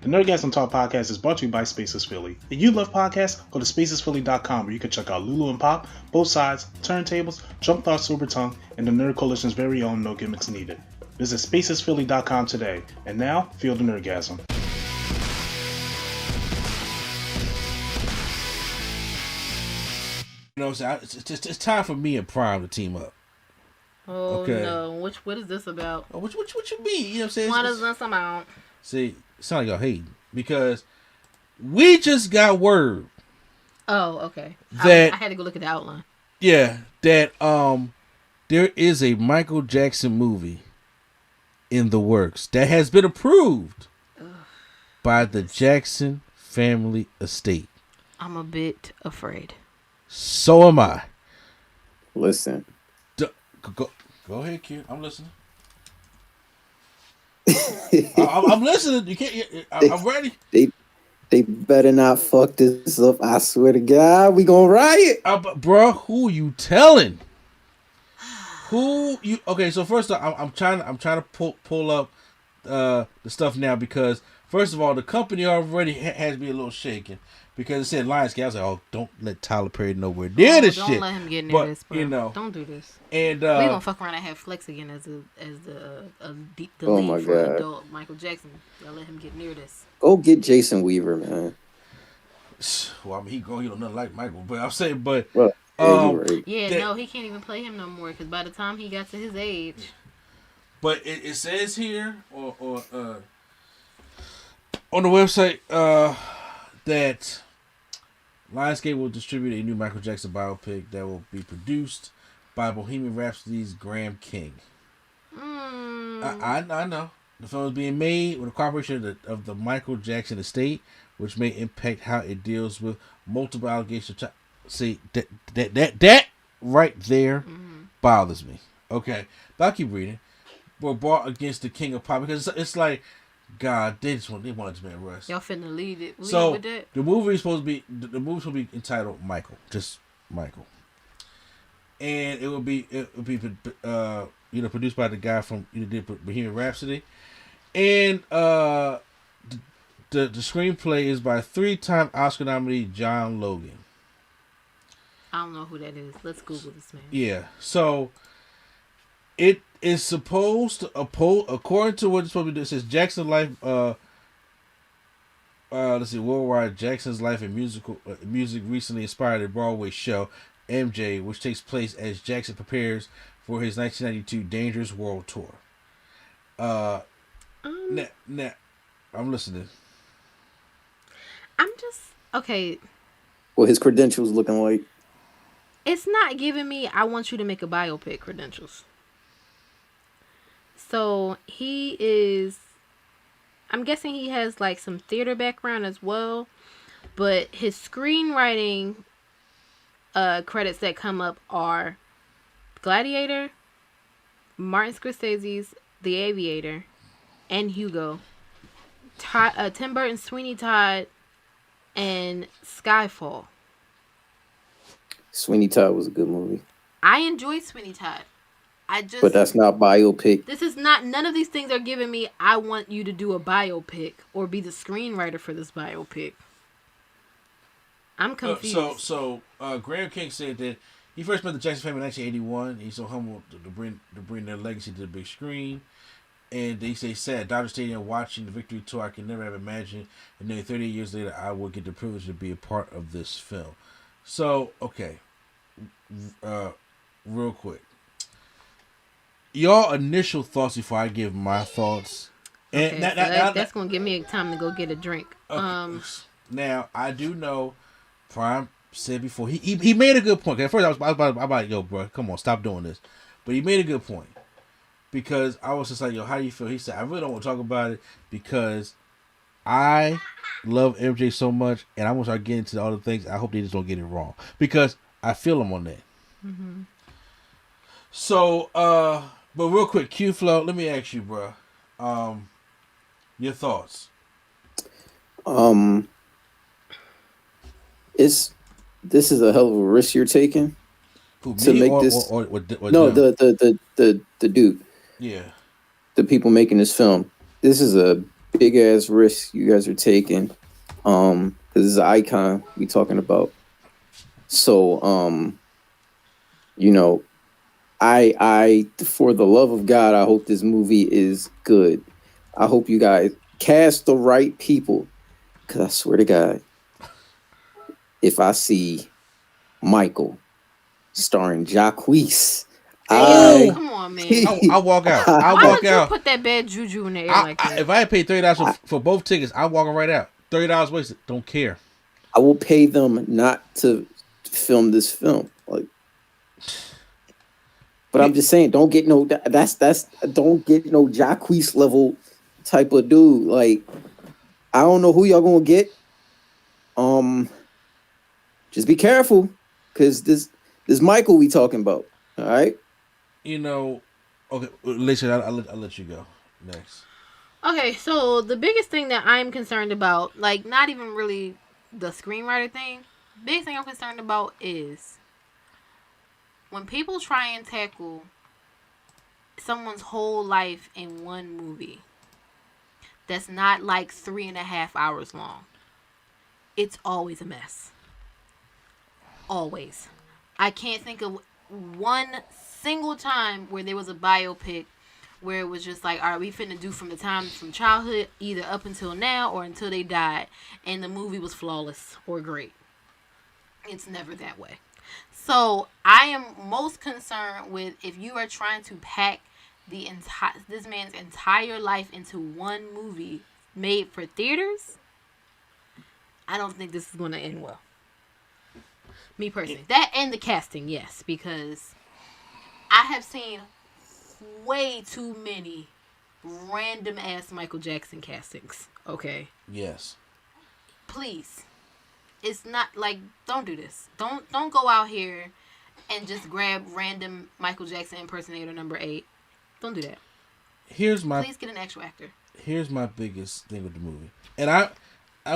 The Nerdgasm Talk podcast is brought to you by Spaces Philly. If you love podcasts, go to spacesphilly.com where you can check out Lulu and Pop, Both Sides, Turntables, Jump Thought Super Tongue, and the Nerd Coalition's very own No Gimmicks Needed. Visit spacesphilly.com today. And now, feel the Nerdgasm. You know what I'm saying? It's time for me and Prime to team up. Oh, okay. No. What is this about? Oh, what you mean? You know what I'm saying? What is this about? See, it's not like y'all hating. Because we just got word. Oh, okay. That I had to go look at the outline. Yeah, that there is a Michael Jackson movie in the works that has been approved by the Jackson family estate. I'm a bit afraid. So am I. Listen. Go ahead, kid. I'm listening. I'm listening. You can't. I'm ready. They better not fuck this up. I swear to God, we gonna riot. Bro, who you telling? Who you? Okay, so first off, I'm trying to pull up the stuff now because first of all, the company already has me a little shaken because it said Lionsgate. I was like, oh, don't let Tyler Perry nowhere near this don't shit. Don't let him get near this, bro. You know, don't do this. And we gonna fuck around and have Flex again as the lead for adult Michael Jackson. Y'all let him get near this. Go get Jason Weaver, man. Well, I mean, he don't nothing like Michael, but I'm saying, but well, no, he can't even play him no more because by the time he got to his age. But it says here or on the website that Lionsgate will distribute a new Michael Jackson biopic that will be produced by Bohemian Rhapsody's Graham King. I know. The film is being made with a cooperation of the Michael Jackson estate, which may impact how it deals with multiple allegations. See, that right there bothers me. Okay, but I'll keep reading. We're brought against the King of Pop because it's like, God, they wanted this man rest. Y'all finna lead with that. The movie is supposed to be entitled Michael, just Michael, and it will be produced by the guy from did Bohemian Rhapsody, and the screenplay is by 3-time Oscar nominee John Logan. I don't know who that is. Let's Google this man. Yeah, so it is supposed to according to what it's supposed to do. It says Jackson life. Let's see, worldwide Jackson's life and music recently inspired a Broadway show, MJ, which takes place as Jackson prepares for his 1992 Dangerous World Tour. Now, I'm listening. I'm just okay. Well, his credentials looking like. It's not giving me. I want you to make a biopic credentials. So he is. I'm guessing he has like some theater background as well, but his screenwriting credits that come up are Gladiator, Martin Scorsese's The Aviator, and Hugo, Tim Burton's Sweeney Todd, and Skyfall. Sweeney Todd was a good movie. I enjoyed Sweeney Todd. But that's not biopic. This is not. None of these things are giving me. I want you to do a biopic or be the screenwriter for this biopic. I'm confused. So Graham King said that he first met the Jackson family in 1981. He's so humble to bring their legacy to the big screen. And they say, sad Dodger Stadium watching the victory tour. I can never have imagined. And nearly 38 years later, I will get the privilege to be a part of this film. So, okay. Real quick. Y'all initial thoughts before I give my thoughts. And that's going to give me time to go get a drink. Okay. Now, I do know Prime said before, he made a good point. At first, I was about, yo, bro, come on, stop doing this. But he made a good point. Because I was just like, yo, how do you feel? He said, I really don't want to talk about it because I love MJ so much and I want to start getting into all the things. I hope they just don't get it wrong. Because I feel him on that. Mm-hmm. So, but real quick, Q-Flow, let me ask you, bro. Your thoughts? This is a hell of a risk you're taking. Who, to make this? Or no, the dude. Yeah. The people making this film. This is a big ass risk you guys are taking. This is an icon we talking about. So, you know, I, for the love of God, I hope this movie is good. I hope you guys cast the right people. Cause I swear to God, if I see Michael starring Jacquees, Come on, man. I walk out. I Why walk would you out. put that bad juju in the air like that? If I had paid $30 for both tickets, I'm walking right out. $30 wasted. Don't care. I will pay them not to film this film. Like, but I'm just saying, don't get no. That's don't get no Jacquees level type of dude. Like, I don't know who y'all gonna get. Just be careful, cause this Michael we talking about. All right. You know, okay, listen, I'll let you go next. Okay, so the biggest thing that I'm concerned about, like, not even really the screenwriter thing, biggest thing I'm concerned about is when people try and tackle someone's whole life in one movie that's not like 3.5 hours long. It's always a mess. Always. I can't think of one single time where there was a biopic where it was just like, all right, we finna do from the time from childhood, either up until now or until they died, and the movie was flawless or great. It's never that way. So I am most concerned with if you are trying to pack this man's entire life into one movie made for theaters. I don't think this is going to end well. Me personally. That and the casting, yes, because I have seen way too many random ass Michael Jackson castings. Okay. Yes. Please. It's not like, don't do this. Don't go out here and just grab random Michael Jackson impersonator number 8. Don't do that. Please get an actual actor. Here's my biggest thing with the movie, and I'm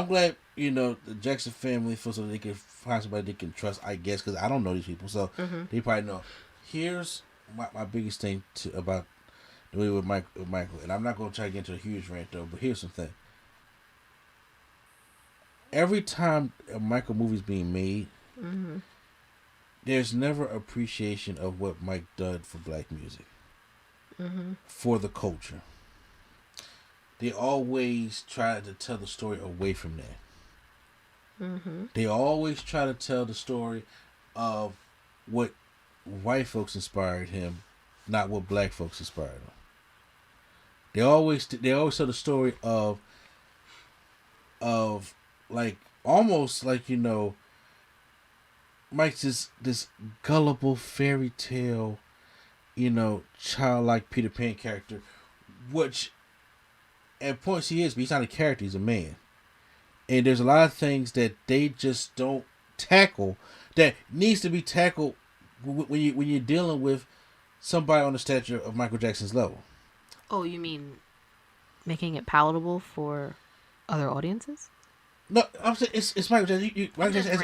glad the Jackson family feels so they can find somebody they can trust. I guess because I don't know these people, so they probably know. Here's my biggest thing about the movie with Michael, and I'm not going to try to get into a huge rant though. But here's something. Every time a Michael movie's being made, there's never appreciation of what Mike did for black music, for the culture. They always try to tell the story away from that. They always try to tell the story of what white folks inspired him, not what black folks inspired him. They always tell the story of like almost like Mike's this gullible fairy tale, childlike Peter Pan character, which at points he is, but he's not a character, he's a man. And there's a lot of things that they just don't tackle that needs to be tackled when you're dealing with somebody on the stature of Michael Jackson's level. Oh, you mean making it palatable for other audiences? No, I'm saying it's Michael Jackson. Michael Jackson,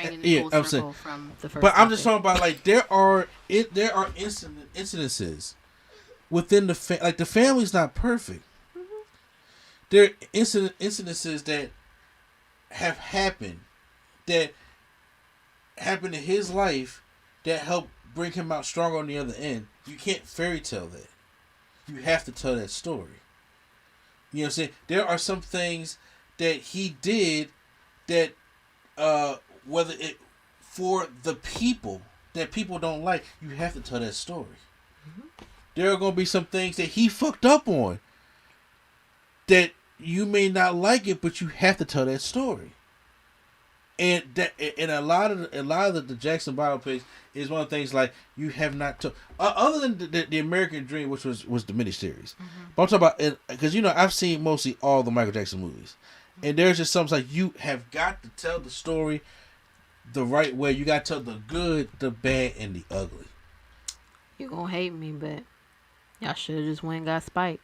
I'm saying from the first. But I'm just talking about like there are incidences within the like the family's not perfect. There are incidences that have happened in his life that help bring him out stronger on the other end. You can't fairy tale that. You have to tell that story. You know what I'm saying? There are some things that he did that whether it for the people that people don't like, you have to tell that story. There are going to be some things that he fucked up on that you may not like it, but you have to tell that story. And a lot of the Jackson biopics is one of the things like you have not told other than the American Dream, which was the miniseries. But I'm talking about it because I've seen mostly all the Michael Jackson movies, and there's just something like you have got to tell the story the right way. You got to tell the good, the bad, and the ugly. You gonna hate me, but y'all should have just went and got Spike.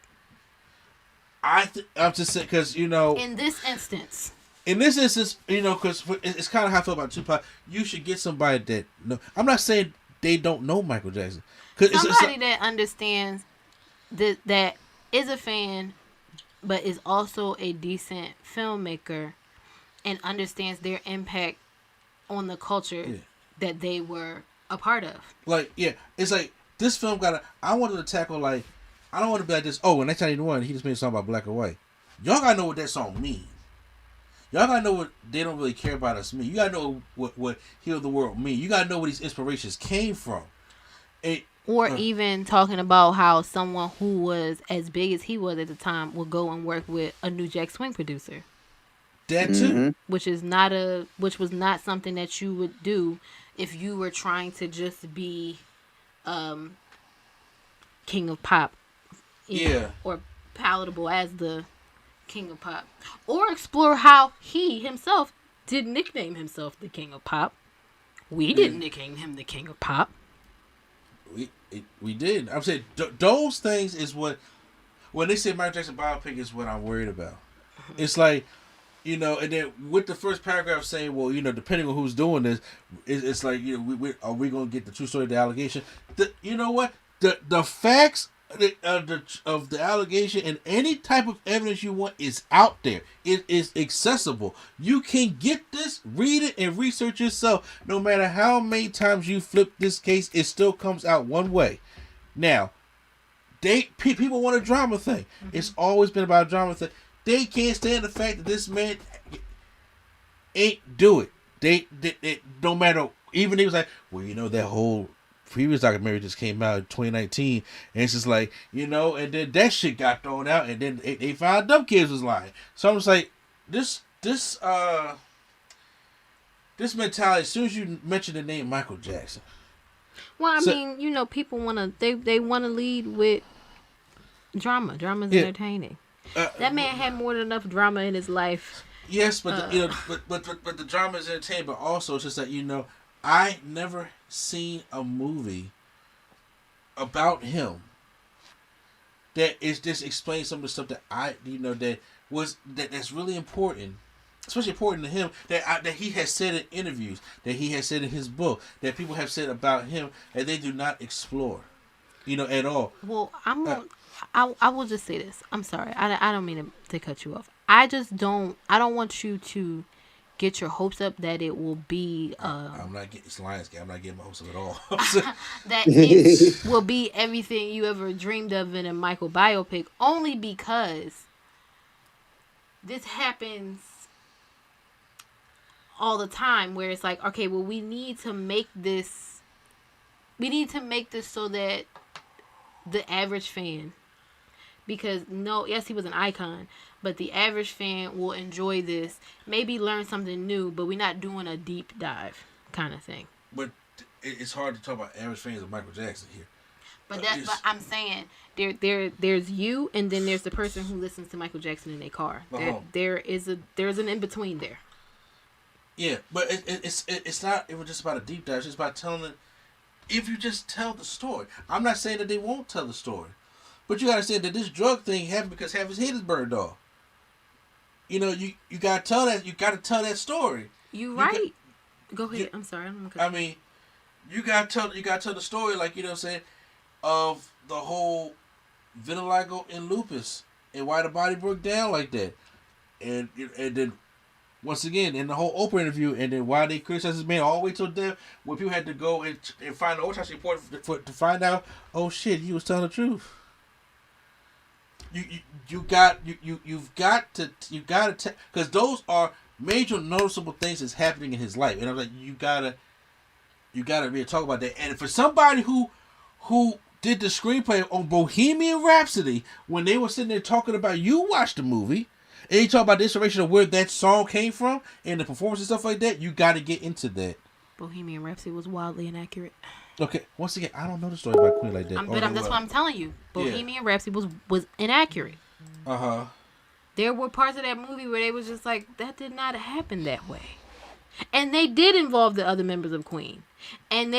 I'm just saying because in this instance, because it's kind of how I feel about Tupac. You should get somebody that I'm not saying they don't know Michael Jackson. Somebody that understands that is a fan but is also a decent filmmaker and understands their impact on the culture that they were a part of. Like, yeah, it's like this film I wanted to tackle, like, I don't want to be like this. Oh, in 1991, he just made a song about black and white. Y'all gotta know what that song means. Y'all gotta know what they don't really care about us mean. You gotta know what Heal the World mean. You gotta know where these inspirations came from. Even talking about how someone who was as big as he was at the time would go and work with a New Jack Swing producer. That too. Which was not something that you would do if you were trying to just be King of Pop. Or palatable as the King of Pop. Or explore how he himself did nickname himself the King of Pop. We didn't nickname him the King of Pop. We did. I'm saying those things is what, when they say Michael Jackson biopic, is what I'm worried about. It's like, you know, and then with the first paragraph saying, well, you know, depending on who's doing this, it's like, you know, are we going to get the true story of the allegation? You know what? The facts of the allegation and any type of evidence you want is out there. It is accessible. You can get this, read it, and research yourself. No matter how many times you flip this case, it still comes out one way. Now, people want a drama thing. It's always been about a drama thing. They can't stand the fact that this man ain't do it. They no matter, even he was like, well, you know, that whole previous documentary just came out in 2019, and it's just like, you know, and then that shit got thrown out, and then they found dumb kids was lying. So I'm just like, this mentality, as soon as you mention the name Michael Jackson. Well, I mean, you know, people they wanna lead with drama. Drama's entertaining. That man had more than enough drama in his life. Yes, but you know, but the drama is entertaining, but also it's just that, you know, I never seen a movie about him that is just explains some of the stuff that that's really important, especially important to him, that he has said in interviews, that he has said in his book, that people have said about him, and they do not explore, you know, at all. Well, I will just say this. I'm sorry. I don't mean to cut you off. I don't want you to get your hopes up that it will be I'm not getting, it's Lionsgate. I'm not getting my hopes up at all. That it will be everything you ever dreamed of in a Michael biopic, only because this happens all the time, where it's like, okay, well, we need to make this so that the average fan, because yes, he was an icon, but the average fan will enjoy this, maybe learn something new, but we're not doing a deep dive kind of thing. But it's hard to talk about average fans of Michael Jackson here. But I'm saying there's you, and then there's the person who listens to Michael Jackson in their car. There's an in between there. Yeah, but it's not even just about a deep dive. It's just about telling it. If you just tell the story, I'm not saying that they won't tell the story, but you gotta say that this drug thing happened because half his head is burned off. You know, you gotta tell that. You gotta tell that story. Go ahead. I'm sorry. You gotta tell the story, like, you know what I'm saying, of the whole vitiligo and lupus and why the body broke down like that, and then once again in the whole Oprah interview, and then why they criticized this man all the way till death, when people had to go and find the autopsy report to find out, oh shit, he was telling the truth. You've got to because those are major noticeable things that's happening in his life, and I'm like, you gotta really talk about that. And for somebody who did the screenplay on Bohemian Rhapsody, when they were sitting there talking about, you watched the movie and you talk about the inspiration of where that song came from and the performance and stuff like that, you got to get into that. Bohemian Rhapsody was wildly inaccurate. Okay, once again, I don't know the story about Queen like that. That's what I'm telling you. Bohemian Rhapsody was inaccurate. There were parts of that movie where they was just like, that did not happen that way. And they did involve the other members of Queen. And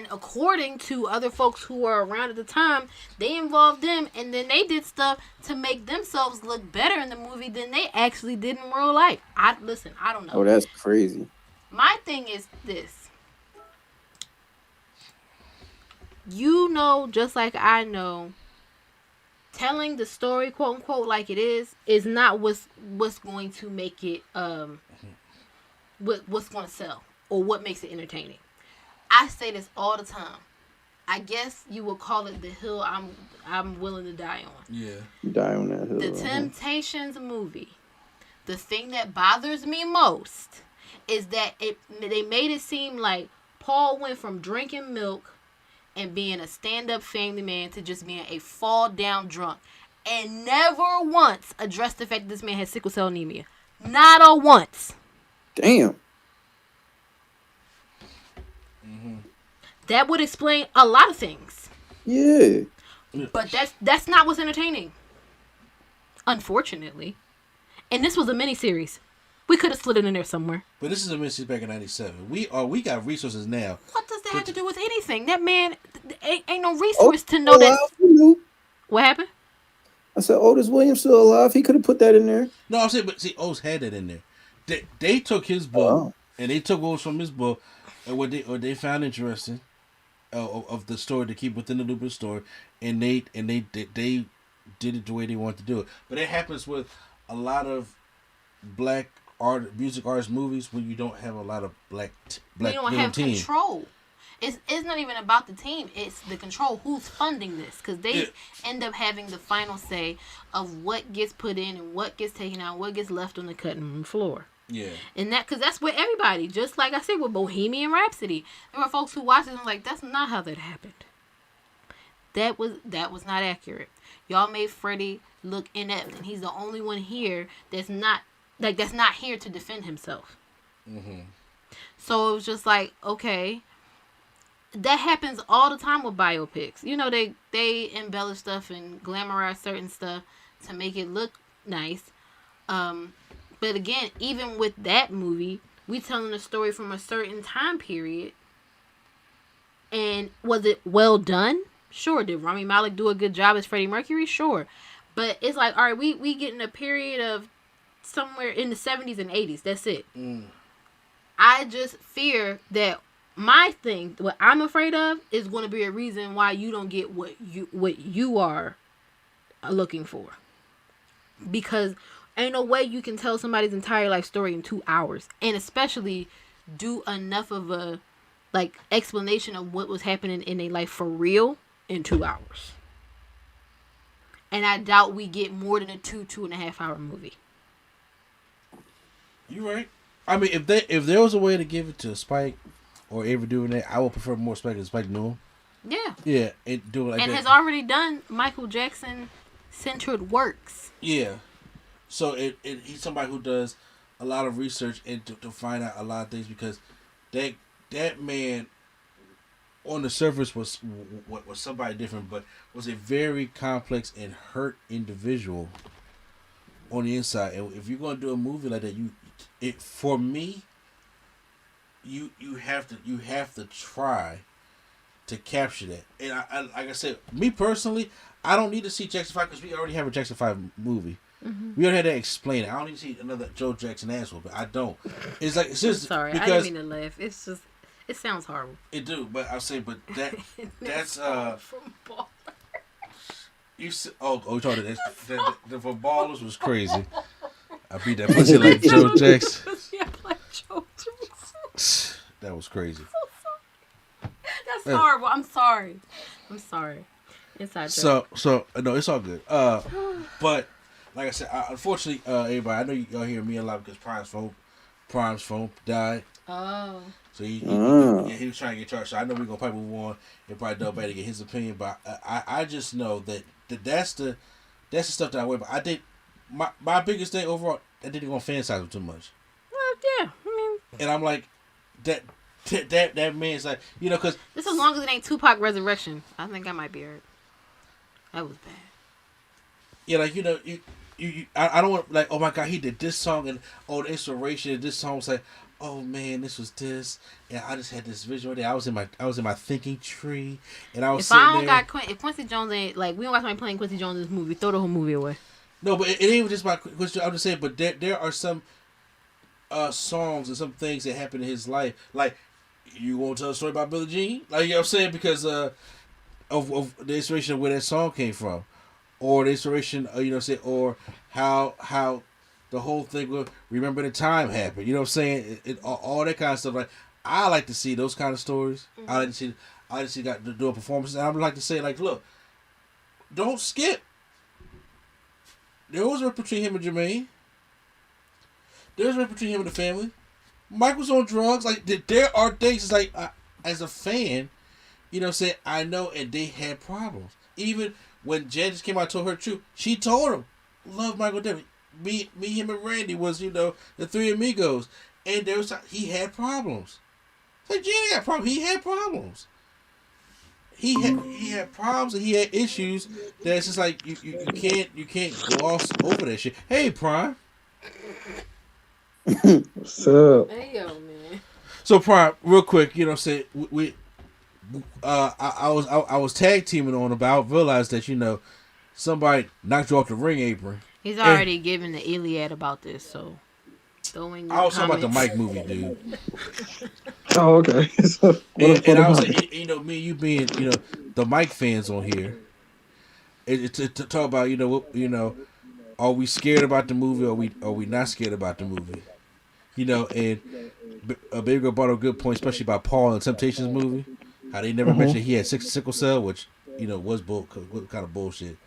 according to other folks who were around at the time, they involved them, and then they did stuff to make themselves look better in the movie than they actually did in real life. I don't know. Oh, that's crazy. My thing is this. You know, just like I know, telling the story, quote unquote, like it is not what's going to make it what's going to sell or what makes it entertaining. I say this all the time. I guess you would call it the hill I'm willing to die on. Yeah. Die on that hill. The Temptations movie. The thing that bothers me most is that they made it seem like Paul went from drinking milk and being a stand-up family man to just being a fall-down drunk. And never once addressed the fact that this man had sickle cell anemia. Not a once. Damn. Mm-hmm. That would explain a lot of things. Yeah. But that's not what's entertaining. Unfortunately. And this was a miniseries. We could have slid it in there somewhere. But this is a miniseries back in '97. We got resources now. What does that have to do with anything? That man ain't no resource to know that. What happened? I said Otis Williams still alive. He could have put that in there. No, I'm saying, but see, Otis had that in there. They took his book and they took Otis from his book, and what they found interesting of the story to keep within the loop of the story, and they did it the way they wanted to do it. But it happens with a lot of black music artist movies when you don't have a lot of black you don't have team. Control. It's not even about the team. It's the control. Who's funding this? Because they end up having the final say of what gets put in and what gets taken out, what gets left on the cutting room floor. Yeah. And because that's what everybody, just like I said with Bohemian Rhapsody, there were folks who watched it and like, that's not how that happened. That was not accurate. Y'all made Freddie look inept, and he's the only one here that's not here to defend himself. Mm-hmm. So it was just like, okay, that happens all the time with biopics. You know, they embellish stuff and glamorize certain stuff to make it look nice. But again, even with that movie, we telling a story from a certain time period. And was it well done? Sure. Did Rami Malek do a good job as Freddie Mercury? Sure. But it's like, all right, we get in a period of somewhere in the 70s and 80s. That's it. I just fear that what I'm afraid of is going to be a reason why you don't get what you are looking for. Because ain't no way you can tell somebody's entire life story in 2 hours, and especially do enough of a explanation of what was happening in their life for real in 2 hours. And I doubt we get more than a 2.5 hour movie. You right. I mean, if there was a way to give it to Spike or Avery doing that, I would prefer more Spike than Spike knew him. Yeah. Yeah, and do it like and that. has already done Michael Jackson centered works. Yeah. So he's somebody who does a lot of research and to find out a lot of things, because that man on the surface was somebody different, but was a very complex and hurt individual on the inside. And if you're going to do a movie like that, for me, you have to try to capture that. And I like I said, me personally, I don't need to see Jackson 5 because we already have a Jackson 5 movie. Mm-hmm. We already had to explain it. I don't need to see another Joe Jackson asshole, but I don't. It's like, it's just, I'm sorry, because I didn't mean to laugh. It's just, it sounds horrible. It do, but I'll say, but that's from Ballers. You talking that the for Ballers was crazy. I beat that pussy like Joe Jackson. That was crazy. That's horrible. I'm sorry. Inside joke. So no, it's all good. But like I said, unfortunately, everybody, I know y'all hear me a lot because Prime's phone died. Oh. So he was trying to get charged. So I know we're gonna probably move on and probably double back to get his opinion. But I just know that's the stuff that I worry about. I did my biggest thing overall. I didn't want to fantasize him too much. Well, yeah, I mean. And I'm like that man's like, you know, because just as long as it ain't Tupac Resurrection, I think I might be hurt. That was bad. Yeah, like, you know, I don't want, like, oh my God, he did this song, and the inspiration of this song was like, oh man, this was this, and I just had this vision right there. I was in my thinking tree, and I was sitting there. If Quincy Jones ain't, like, we don't got somebody playing Quincy Jones in this movie, throw the whole movie away. No, but it ain't just about Quincy. I'm just saying, but there are some songs and some things that happen in his life, like, you want to tell a story about Billie Jean? Like, you know what I'm saying? Because of the inspiration of where that song came from. or the inspiration, or how the whole thing will remember the time happened. You know what I'm saying? All that kind of stuff. Like I like to see those kind of stories. Mm-hmm. I like to see got to do a performance. And I would like to say, like, look, don't skip. There was a rift between him and Jermaine. There was a rift between him and the family. Mike was on drugs. Like there are things. It's like as a fan, you know what I'm saying? I know, and they had problems. Even when Jen just came out and told her the truth, she told him, love Michael David. Me, him, and Randy was, the three amigos. And there was he had problems. Like Jen got problems. He had problems. He had problems and he had issues that it's just like you can't gloss over that shit. Hey Prime. What's up? Hey yo, man. So Prime, real quick, you know what I'm saying? I was tag teaming on about, realized that somebody knocked you off the ring apron. He's already given the Iliad about this, so throwing. I was talking about the Mike movie, dude. Oh, okay. So, and I was like, me and you being the Mike fans on here, to talk about are we scared about the movie or are we not scared about the movie? And Baby Girl brought up a good point, especially about Paul and Temptations movie. How they never mentioned he had sickle cell, which was kind of bullshit.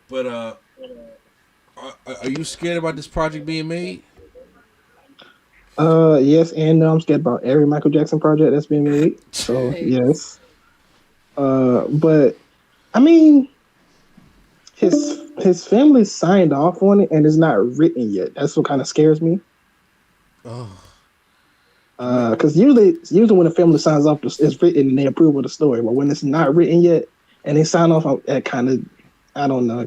But are you scared about this project being made? Yes and no. I'm scared about every Michael Jackson project that's being made. So yes. But I mean, his family signed off on it and it's not written yet. That's what kind of scares me. Oh. Because usually when a family signs off, it's written and they approve of the story. But when it's not written yet and they sign off, it kind of, I don't know,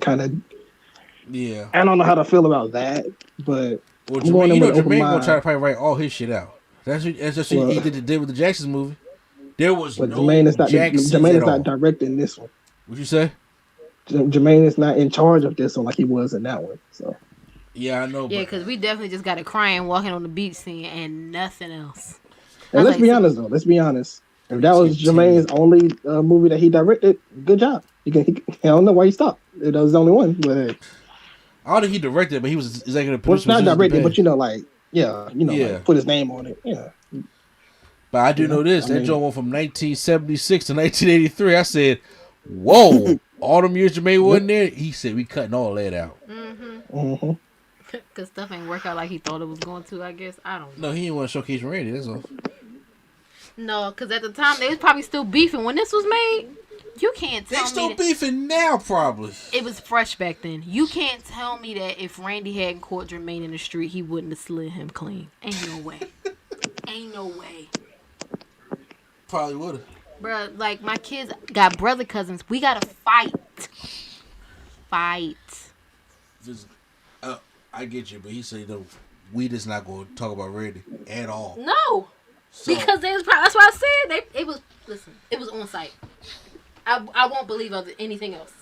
yeah. I don't know how to feel about that. But Jermaine gonna try to probably write all his shit out. That's just what he did with the Jacksons movie. There was no Jermaine is not directing this one. What'd you say? Jermaine is not in charge of this one like he was in that one. So. Yeah, I know. Yeah, because we definitely just got a crying walking on the beach scene and nothing else. And let's be honest, though. Let's be honest. If that was Jermaine's only movie that he directed, good job. I don't know why he stopped. That was the only one. But I don't think he directed, but he was executive producer. Well, it's not directed, but put his name on it. Yeah. But I do know this. That joint went from 1976 to 1983. I said, whoa. All them years Jermaine wasn't there, he said, we cutting all that out. Mm-hmm. Because stuff ain't work out like he thought it was going to, I guess. I don't know. No, he didn't want to showcase Randy, that's all. No, because at the time, they was probably still beefing. When this was made, you can't tell me. They still beefing now, probably. It was fresh back then. You can't tell me that if Randy hadn't caught Jermaine in the street, he wouldn't have slid him clean. Ain't no way. Ain't no way. Probably would have. Bruh, like, my kids got brother cousins. We gotta fight. Fight. I get you, but he said, we just not going to talk about Randy at all. No. So, because that's what I said. It was on site. I won't believe anything else.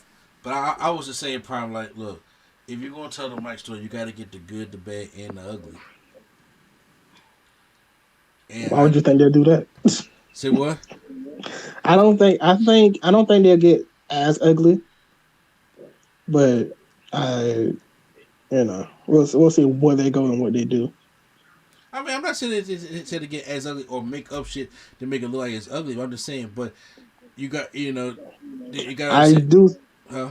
But I was just saying, Prime, like, look, if you're going to tell the Mike story, you got to get the good, the bad, and the ugly. And why would you think they'll do that? Say what? I don't think they'll get as ugly, but we'll see where they go and what they do. I mean, I'm not saying to get as ugly or make up shit to make it look like it's ugly. But I'm just saying, but you got. I do. Huh?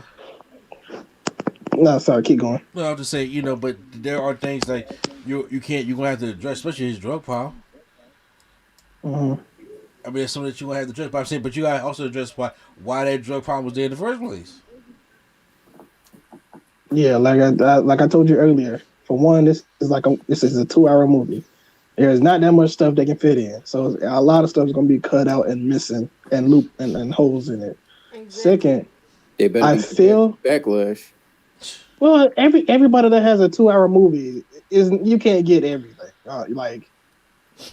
No, sorry. Keep going. No, I'm just saying, but there are things like you're gonna have to address, especially his drug pile. Mm-hmm. I mean, there's something that you gonna have to address. But I'm saying, but you gotta also address why that drug problem was there in the first place. Yeah, like I told you earlier. For one, this is a 2-hour movie. There's not that much stuff they can fit in, so a lot of stuff is gonna be cut out and missing and loop and holes in it. Exactly. Second, I feel backlash. Well, everybody that has a 2-hour movie you can't get everything.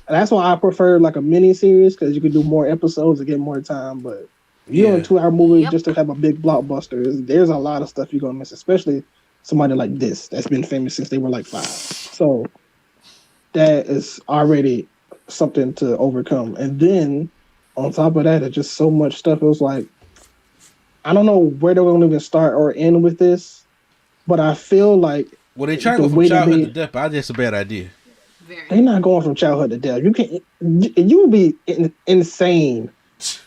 That's why I prefer like a mini series because you can do more episodes and get more time. But you know, a 2-hour movie just to have a big blockbuster, there's a lot of stuff you're gonna miss, especially somebody like this that's been famous since they were like 5. So that is already something to overcome. And then on top of that, it's just so much stuff. It was like I don't know where they're going to even start or end with this, but I feel like Well, they try to go from childhood to death, but I think it's a bad idea. They're not going from childhood to death. You can't. You would be insane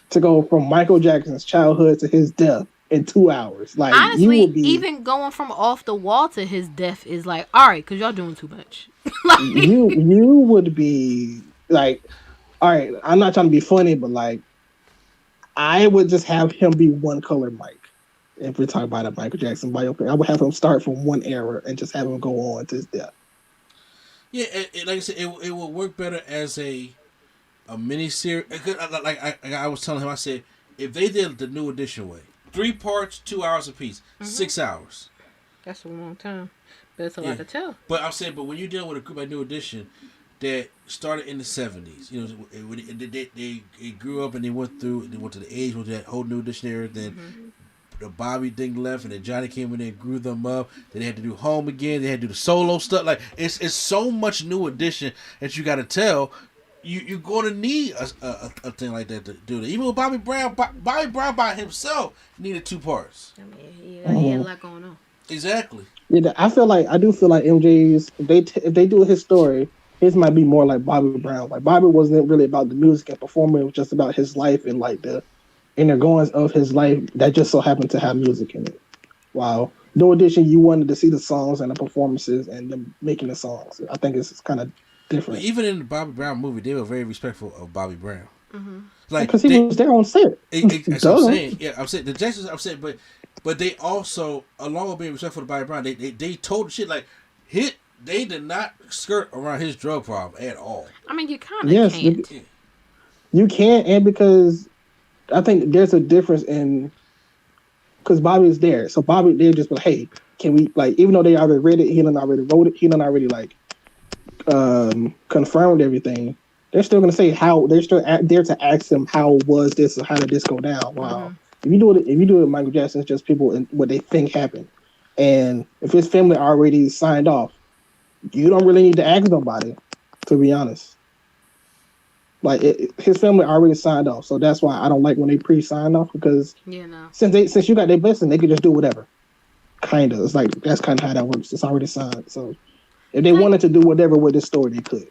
to go from Michael Jackson's childhood to his death in 2 hours. Like, honestly, you would be, even going from off the wall to his death is like, all right, because y'all doing too much. Like, you would be like, all right. I'm not trying to be funny, but like, I would just have him be one color Mike. If we're talking about a Michael Jackson biopic, I would have him start from one era and just have him go on to his death. Yeah, like I said, it will work better as a miniseries. Like I was telling him, I said, if they did the New Edition way, 3 parts, 2 hours apiece, 6 hours. That's a long time, but it's a lot to tell. But I'm saying, but when you're dealing with a group like New Edition that started in the 70s, you know, they grew up and they went to the age with that whole New Edition era, then the Bobby thing left, and then Johnny came in there and grew them up. Then they had to do Home again. They had to do the solo stuff. Like it's so much New Edition that you got to tell. You're going to need a thing like that to do that. Even with Bobby Brown by himself needed 2 parts. I mean, he had a lot going on. Exactly. Yeah, I do feel like MJ's if they do his story, his might be more like Bobby Brown. Like Bobby wasn't really about the music and performing; it was just about his life and like the inner goings of his life that just so happened to have music in it. Wow. No Edition, you wanted to see the songs and the performances and them making the songs. I think it's kind of different. But even in the Bobby Brown movie, they were very respectful of Bobby Brown. Mm-hmm. Like because he was there on set. That's what I'm saying. Yeah, I'm saying the Jacksons. I'm saying, but they also, along with being respectful to Bobby Brown, they told the shit like they did not skirt around his drug problem at all. I mean, you kind of can't. You can't, and because I think there's a difference in because Bobby is there, so Bobby they're just like, hey, can we like even though they already read it, he done already wrote it, he done already like confirmed everything. They're still gonna say how they're still there to ask him how was this or how did this go down. Wow, if you do it with Michael Jackson, it's just people and what they think happened, and if his family already signed off, you don't really need to ask nobody, to be honest. Like his family already signed off, so that's why I don't like when they pre-sign off because since you got their blessing, they can just do whatever. Kinda, it's like that's kind of how that works. It's already signed, so if they wanted to do whatever with this story, they could.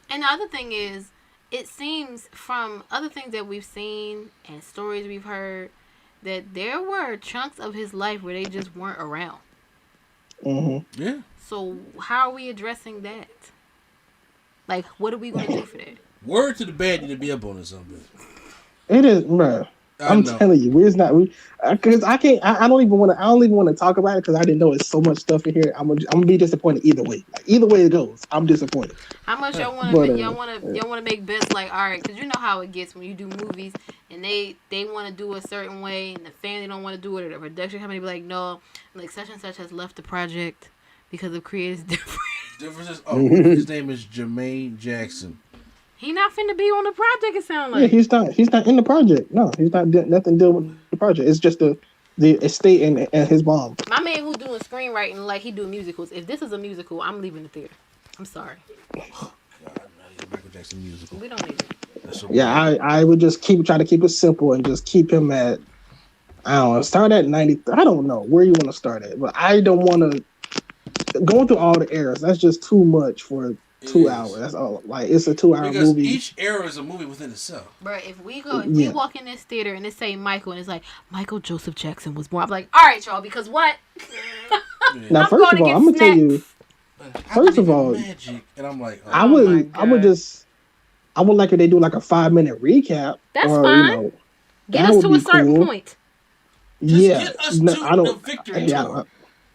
And the other thing is, it seems from other things that we've seen and stories we've heard that there were chunks of his life where they just weren't around. Mm-hmm. Yeah. So how are we addressing that? Like, what are we going to do for that? Word to the bad need to be up on it something. It is, bro. I'm telling you, because I can't. I don't even want to talk about it because I didn't know it's so much stuff in here. I'm gonna be disappointed either way. Like, either way it goes, I'm disappointed. How much y'all want to y'all want to make bets like, all right, because you know how it gets when you do movies and they want to do a certain way and the family don't want to do it, or the production company be like, no, like such and such has left the project because of creative differences. His name is Jermaine Jackson. He not finna be on the project. It sounds like. Yeah, he's not in the project. No, he's not nothing to do with the project. It's just the estate and his mom. My man who's doing screenwriting like he do musicals. If this is a musical, I'm leaving the theater. I'm sorry. God, Michael Jackson musical. We don't need it. Yeah, I would just try to keep it simple and just keep him at, I don't know, start at 90. I don't know where you want to start at, but I don't want to go through all the eras. That's just too much for 2 hours. That's all. Like, it's a 2 hour because movie. Each era is a movie within itself. Bro, if we walk in this theater and it say Michael and it's like Michael Joseph Jackson was born, I'm like, all right, y'all, because what? Now, first of all, I'm gonna tell you. First of all, magic, and I'm like, I would like if they do like a 5-minute recap. That's fine. Get us to a certain point. Get us to the victory tour.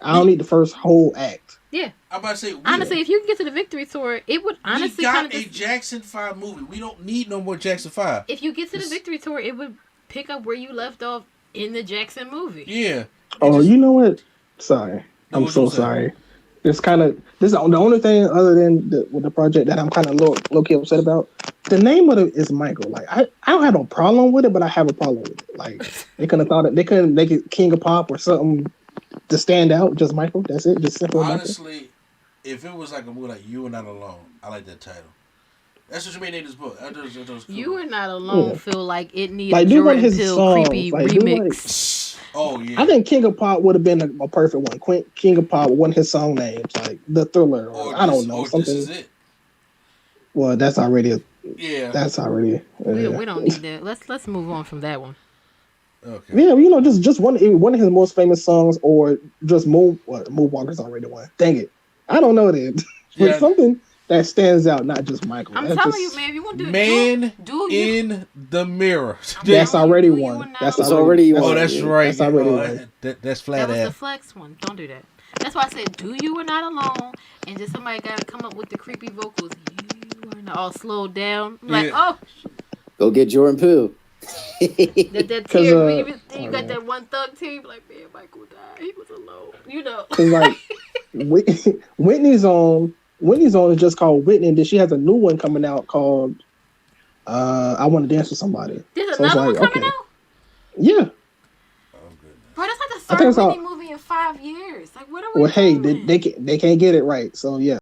I don't need the first whole act. Yeah. I'm about to say, honestly, if you can get to the victory tour, it would honestly we got a Jackson 5 movie. We don't need no more Jackson 5. If you get to the victory tour, it would pick up where you left off in the Jackson movie. Yeah. You know what? Sorry. I'm so sorry. This is the only thing other than the project that I'm kind of low-key upset about. The name of it is Michael. Like, I don't have no problem with it, but I have a problem with it. Like, they couldn't have thought it. They couldn't make it King of Pop or something to stand out. Just Michael. That's it. Just simple. Honestly, Michael. If it was like a movie like You Are Not Alone, I like that title. That's what you made in this book. I thought it was cool. You Are Not Alone feel like it needs like, a do one Jordan of his Peele songs, creepy like, do, remix. Oh yeah. I think King of Pop would have been a perfect one. King of Pop, one of his song names, like The Thriller, or I don't know, something. This is it. Well, that's already Yeah. That's already. We don't need that. Let's move on from that one. Okay. Yeah, just one of his most famous songs, or just Moonwalker's already one. Dang it, I don't know that. But something that stands out, not just Michael. I'm telling you, man. If you want to do Man do in the Mirror. That's already one. That's already one. Oh, that's right. That's already one. That's flat. That was the flex one. Don't do that. That's why I said, "Do You Are Not Alone," and just somebody got to come up with the creepy vocals. You are not all slowed down. I'm like, oh, go get Jordan Peele. that tear. You got that one thug team. Like, man, Michael died. He was alone. You know. Cause like Whitney's on is just called Whitney, and then she has a new one coming out called I Want to Dance with Somebody. There's another one coming out? Yeah. Bro, that's like the third Whitney movie in 5 years. Like, what are we doing? Well, hey, they can't get it right, so yeah.